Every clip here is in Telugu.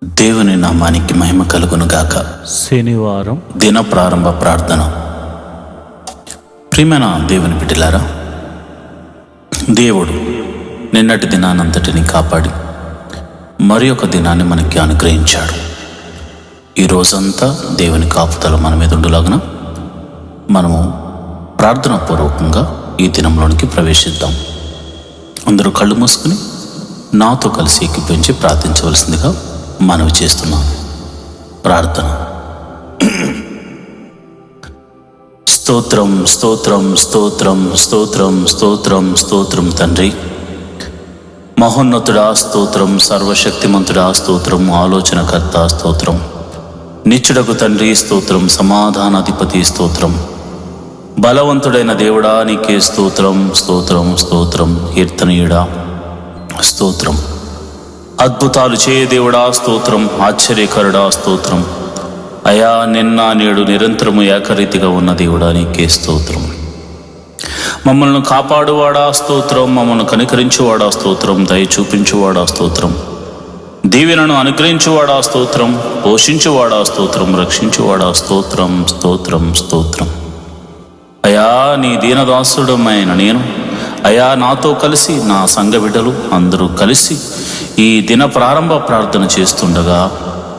దేవుని నామానికి మహిమ కలుగును గాక. శనివారం దిన ప్రారంభ ప్రార్థన. ప్రియమైన దేవుని బిడ్డలారా, దేవుడు నిన్నటి దినానంతటిని కాపాడి మరి ఒక దినాన్ని మనకి అనుగ్రహించాడు. ఈ రోజంతా దేవుని కాపుదల మన మీద ఉండులాగున మనము ప్రార్థనా పూర్వకంగా ఈ దినంలోనికి ప్రవేశిద్దాం. అందరూ కళ్ళు మూసుకుని నాతో కలిసి ఎక్కిపించి ప్రార్థించవలసిందిగా మనవి చేస్తున్నాను. ప్రార్థన. స్తోత్రం స్తోత్రం స్తోత్రం స్తోత్రం స్తోత్రం స్తోత్రం తండ్రి, మహోన్నతుడా స్తోత్రం, సర్వశక్తిమంతుడా స్తోత్రం, ఆలోచనకర్త స్తోత్రం, నిత్యుడకు తండ్రి స్తోత్రం, సమాధానాధిపతి స్తోత్రం, బలవంతుడైన దేవుడా నీకే స్తోత్రం స్తోత్రం స్తోత్రం, కీర్తనీయుడా స్తోత్రం, అద్భుతాలు చేయ దేవుడా స్తోత్రం, ఆశ్చర్యకరుడా స్తోత్రం, అయా నిన్న నేడు నిరంతరము ఏకరీతిగా ఉన్న దేవుడా నీకే స్తోత్రం, మమ్మల్ని కాపాడువాడా స్తోత్రం, మమ్మల్ని కనికరించువాడా స్తోత్రం, దయ చూపించువాడా స్తోత్రం, దీవెనను అనుగ్రహించువాడా స్తోత్రం, పోషించువాడా స్తోత్రం, రక్షించువాడా స్తోత్రం స్తోత్రం స్తోత్రం. అయా నీ దీనదాసుడమైన నేను, అయా నాతో కలిసి నా సంఘ బిడ్డలు అందరూ కలిసి ఈ దిన ప్రారంభ ప్రార్థన చేస్తుండగా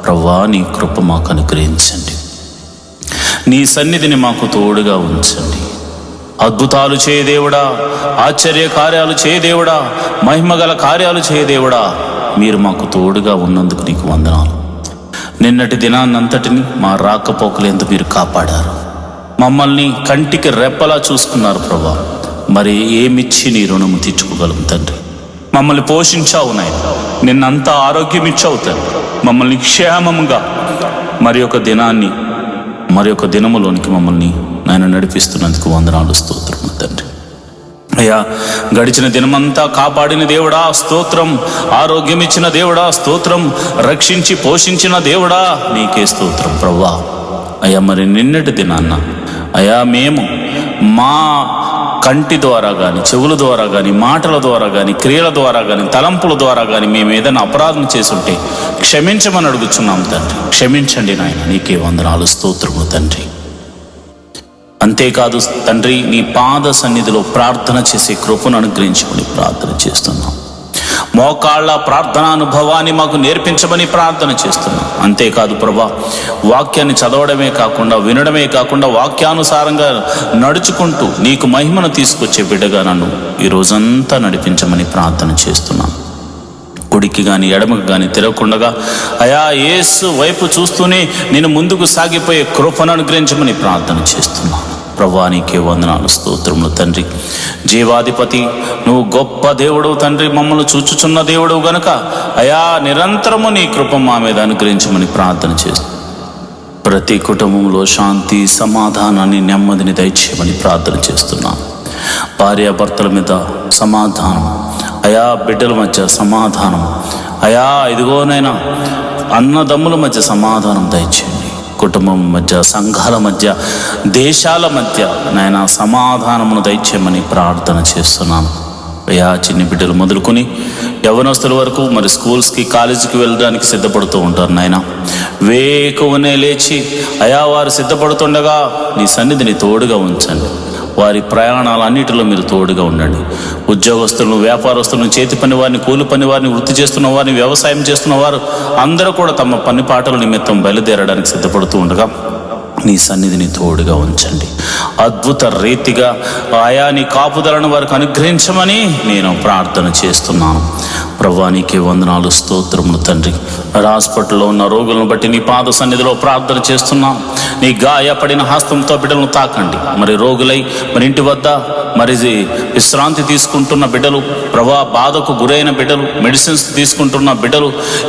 ప్రవ్వా నీ కృప మాకు అనుగ్రహించండి, నీ సన్నిధిని మాకు తోడుగా ఉంచండి. అద్భుతాలు చేయ దేవుడా, ఆశ్చర్య కార్యాలు చేయ దేవుడా, మహిమగల కార్యాలు చేయ దేవుడా, మీరు మాకు తోడుగా ఉన్నందుకు నీకు వందనాలు. నిన్నటి దినాన్నంతటిని మా రాకపోకలేందుకు మీరు కాపాడారు, మమ్మల్ని కంటికి రెప్పలా చూసుకున్నారు ప్రభా. మరి ఏమిచ్చి నీ రుణము తీర్చుకోగలం తండ్రి? మమ్మల్ని పోషించావు నాయన, నిన్నంతా ఆరోగ్యం ఇచ్చావు తండ్రి, మమ్మల్ని క్షేమముగా మరి ఒక దినాన్ని మరి ఒక దినములోనికి మమ్మల్ని నాయన నడిపిస్తున్నందుకు వందనాలు స్తోత్రం తండ్రి. అయ్యా గడిచిన దినమంతా కాపాడిన దేవుడా స్తోత్రం, ఆరోగ్యం ఇచ్చిన దేవుడా స్తోత్రం, రక్షించి పోషించిన దేవుడా నీకే స్తోత్రం ప్రవ్వా. అయ్యా మరి నిన్నటి దినాన్న అయా మేము మా కంటి ద్వారా కానీ, చెవుల ద్వారా కానీ, మాటల ద్వారా కానీ, క్రియల ద్వారా కానీ, తలంపుల ద్వారా కానీ మేము ఏదైనా అపరాధం చేసుంటే క్షమించమని అడుగుచున్నాం తండ్రి. క్షమించండి నాయన, నీకే వందనాలు స్తోత్రములు తండ్రి. అంతేకాదు తండ్రి, నీ పాద సన్నిధిలో ప్రార్థన చేసే కృపను అనుగ్రహించమని ప్రార్థన చేస్తున్నాం. మోకాళ్ళ ప్రార్థన అనుభవాన్ని మాకు నేర్పించమని ప్రార్థన చేస్తున్నాం. అంతేకాదు ప్రభా, వాక్యాన్ని చదవడమే కాకుండా, వినడమే కాకుండా, వాక్యానుసారంగా నడుచుకుంటూ నీకు మహిమను తీసుకొచ్చే బిడ్డగా నన్ను ఈ రోజంతా నడిపించమని ప్రార్థన చేస్తున్నాను. కుడికి కానీ ఎడమకు కానీ తిరగకుండా అయా యేసు వైపు చూస్తూనే నేను ముందుకు సాగిపోయే కృపను అనుగ్రహించమని ప్రార్థన చేస్తున్నాను. ప్రభువా నీకే వందనాలు స్తోత్రములు తండ్రి. జీవాధిపతి నువ్వు గొప్ప దేవుడు తండ్రి, మమ్మల్ని చూచుచున్న దేవుడు గనుక అయా నిరంతరము నీ కృప మా మీద అనుగ్రహించమని ప్రార్థన చేస్తూ ప్రతి కుటుంబంలో శాంతి, సమాధానాన్ని, నెమ్మదిని దయచేయమని ప్రార్థన చేస్తున్నాను. భార్యాభర్తల మీద సమాధానం, అయా బిడ్డల మధ్య సమాధానం, అయా ఇదిగోనైనా అన్నదమ్ముల మధ్య సమాధానం దయచేయండి. కుటుంబం మధ్య, సంఘాల మధ్య, దేశాల మధ్య నాయన సమాధానమును దయచేయమని ప్రార్థన చేస్తున్నాను. అయా చిన్ని బిడ్డలు మొదలుకొని యవ్వనస్తుల వరకు మరి స్కూల్స్కి, కాలేజీకి వెళ్ళడానికి సిద్ధపడుతూ ఉంటారు నాయన. వేకువనే లేచి అయా వారు సిద్ధపడుతుండగా నీ సన్నిధిని తోడుగా ఉంచండి. వారి ప్రయాణాలన్నిటిలో మీరు తోడుగా ఉండండి. ఉద్యోగస్తులను, వ్యాపారస్తులను, చేతి పని వారిని, కూలి పని వారిని, వృత్తి చేస్తున్న వారిని, వ్యవసాయం చేస్తున్న వారు అందరూ కూడా తమ పని పాటల నిమిత్తం బయలుదేరడానికి సిద్ధపడుతూ ఉండగా నీ సన్నిధిని తోడుగా ఉంచండి. అద్భుత రీతిగా ఆయా నీ కాపుదలను వారికి అనుగ్రహించమని నేను ప్రార్థన చేస్తున్నాను. ప్రభువా నీకే వందనాలు స్తోత్రములు తండ్రి. హాస్పిటల్లో ఉన్న రోగులను బట్టి నీ పాద సన్నిధిలో ప్రార్థన చేస్తున్నాం. నీ గాయపడిన హస్తంతో బిడ్డలను తాకండి. మరి రోగులై మరి ఇంటి వద్ద మరి విశ్రాంతి తీసుకుంటున్న బిడ్డలు, ప్రభా బాధకు గురైన బిడ్డలు, మెడిసిన్స్ తీసుకుంటున్న బిడ్డలు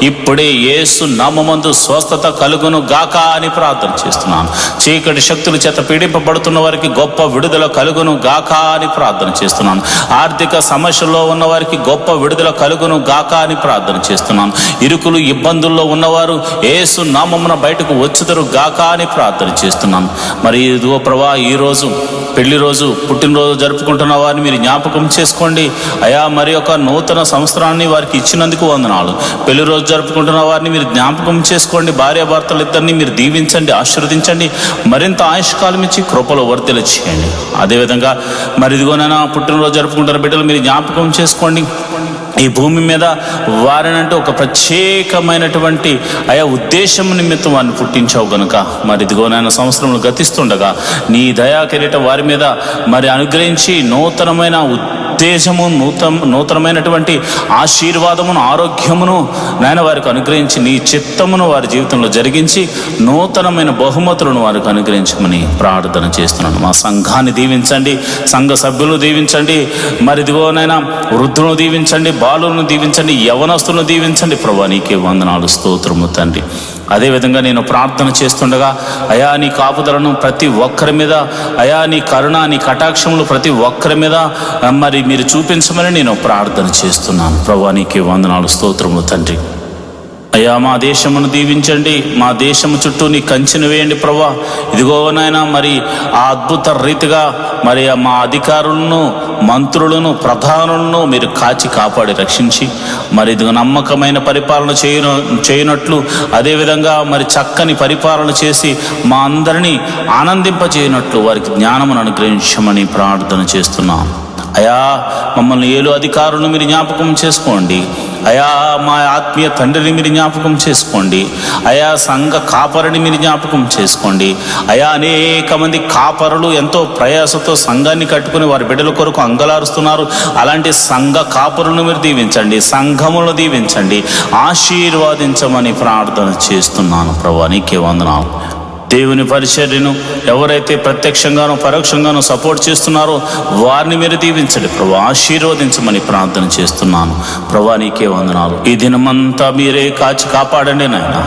ఇప్పుడే యేసు నామమందు స్వస్థత కలుగును గాక అని ప్రార్థన చేస్తున్నాను. చీకటి శక్తుల చేత పీడింపబడుతున్న వారికి గొప్ప విడుదల కలుగును గాక అని ప్రార్థన చేస్తున్నాను. ఆర్థిక సమస్యల్లో ఉన్న వారికి గొప్ప విడుదల కలుగును గాక అని ప్రార్థన చేస్తున్నాను. ఇరుకులు ఇబ్బందుల్లో ఉన్నవారు యేసు నామమున బయటకు వచ్చుదరు గాక అని ప్రార్థన చేస్తున్నాను. మరి ఇదిగో ప్రభా ఈరోజు పెళ్లి రోజు పుట్టినరోజు జరుపుకుంటున్న వారిని మీరు జ్ఞాపకం చేసుకోండి అయా. మరి ఒక నూతన సంవత్సరాన్ని వారికి ఇచ్చినందుకు వందనాలు. పెళ్లి రోజు జరుపుకుంటున్న వారిని మీరు జ్ఞాపకం చేసుకోండి. భార్యాభర్తలు ఇద్దరిని మీరు దీవించండి, ఆశీర్వదించండి, మరింత ఆయుష్కాలం ఇచ్చి కృపలో వర్ధల చేయండి. అదేవిధంగా మరి ఇదిగోనైనా పుట్టినరోజు జరుపుకుంటున్న బిడ్డలు మీరు జ్ఞాపకం చేసుకోండి. ఈ భూమి మీద వారినంటే ఒక ప్రత్యేకమైనటువంటి ఉద్దేశం నిమిత్తం వారిని పుట్టించావు గనుక మరి ఇదిగోనైనా సంవత్సరములు గతిస్తుండగా నీ దయా కిరీటం వారి మీద మరి అనుగ్రహించి నూతనమైన ఉద్దేశము, నూతనమైనటువంటి ఆశీర్వాదమును, ఆరోగ్యమును నాయన వారికి అనుగ్రహించి నీ చిత్తమును వారి జీవితంలో జరిగించి నూతనమైన బహుమతులను వారికి అనుగ్రహించమని ప్రార్థన చేస్తున్నాను. మా సంఘాన్ని దీవించండి, సంఘ సభ్యులను దీవించండి, మరి ఇదిగోనైనా వృద్ధులను దీవించండి, బాలులను దీవించండి, యవనస్తులను దీవించండి. ప్రభువా నీకే వందనాలు, స్తోత్రము తండ్రి. అదేవిధంగా నేను ప్రార్థన చేస్తుండగా అయా నీ కాపుదలను ప్రతి ఒక్కరి మీద, అయా నీ కరుణ, నీ కటాక్షములు ప్రతి ఒక్కరి మీద మరి మీరు చూపించమని నేను ప్రార్థన చేస్తున్నాను. ప్రభువా నీకే వందనాలు, స్తోత్రము తండ్రి. అయ్యా మా దేశమును దీవించండి, మా దేశము చుట్టూ నీ కంచెను వేయండి ప్రభువా. ఇదిగో నాయనా మరి ఆ అద్భుత రీతిగా మరి మా అధికారులను, మంత్రులను, ప్రధానులను మీరు కాచి కాపాడి రక్షించి మరి ఇదిగో నమ్మకమైన పరిపాలన చేయనట్లు, అదేవిధంగా మరి చక్కని పరిపాలన చేసి మా అందరినీ ఆనందింపచేయనట్లు వారికి జ్ఞానమును అనుగ్రహించమని ప్రార్థన చేస్తున్నాం. అయా మమ్మల్ని ఏలు అధికారులను మీరు జ్ఞాపకం చేసుకోండి. అయా మా ఆత్మీయ తండ్రిని మీరు జ్ఞాపకం చేసుకోండి. అయా సంఘ కాపరిని మీరు జ్ఞాపకం చేసుకోండి. అయా అనేక మంది కాపరులు ఎంతో ప్రయాసతో సంఘాన్ని కట్టుకుని వారి బిడ్డల కొరకు అంగలారుస్తున్నారు. అలాంటి సంఘ కాపరులను మీరు దీవించండి, సంఘములను దీవించండి, ఆశీర్వాదించమని ప్రార్థన చేస్తున్నాను. ప్రభువా నీకే వందనాలు. దేవుని పరిచర్యను ఎవరైతే ప్రత్యక్షంగానో పరోక్షంగానో సపోర్ట్ చేస్తున్నారో వారిని మీరు దీవించండి ప్రభువా, ఆశీర్వదించమని ప్రార్థన చేస్తున్నాను. ప్రభువా నీకే వందనాలు. ఈ దినమంతా మీరే కాచి కాపాడండి నాయన.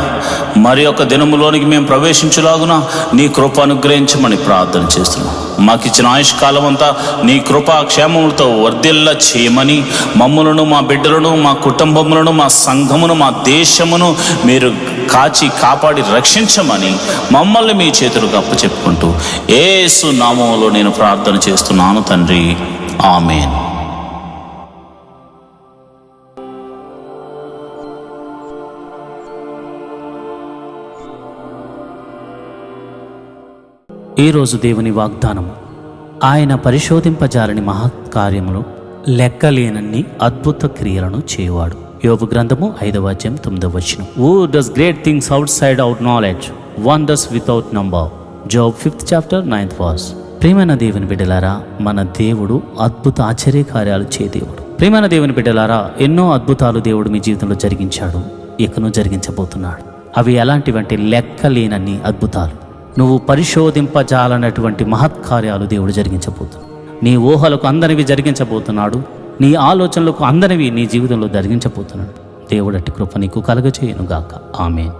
మరి ఒక దినములోనికి మేము ప్రవేశించులాగున నీ కృప అనుగ్రహించమని ప్రార్థన చేస్తున్నాం. మాకు ఇచ్చిన ఆయుష్కాలం అంతా నీ కృపా క్షేమములతో వర్ధిల్ల చేయమని మమ్ములను, మా బిడ్డలను, మా కుటుంబములను, మా సంఘమును, మా దేశమును మీరు కాచి కాపాడి రక్షించమని మమ్మల్ని మీ చేతులకు అప్పచెప్పుకుంటూ యేసు నామములో నేను ప్రార్థన చేస్తున్నాను తండ్రి, ఆమేన్. ఈరోజు దేవుని వాగ్దానము, ఆయన పరిశోధింపజాలని మహత్కార్యములు లెక్కలేనన్ని అద్భుత క్రియలను చేయువాడు. యోబు గ్రంథము 5వ అధ్యాయం 9వ వచనం. Who does great things outside our knowledge, wonders without number. Job 5th chapter 9th verse. ప్రియమైన దేవుని బిడ్డలారా, మన దేవుడు అద్భుత ఆశ్చర్య కార్యాలు చే దేవుడు. ప్రియమైన దేవుని బిడ్డలారా, ఎన్నో అద్భుతాలు దేవుడు మీ జీవితంలో జరిగించాడు, ఇకను జరిగించబోతున్నాడు. అవి ఎలాంటివంటే లెక్కలేనన్ని అద్భుతాలు. నువ్వు పరిశోధింపజాలన్నటువంటి మహత్కార్యాలు దేవుడు జరిగించబోతున్నాడు. నీ ఊహలకు అందరివి జరిగించబోతున్నాడు. నీ ఆలోచనలకు అందరివి నీ జీవితంలో జరిగించబోతున్నాడు. దేవుడు అట్టి కృప నీకు కలుగజేయును గాక. ఆమేన్.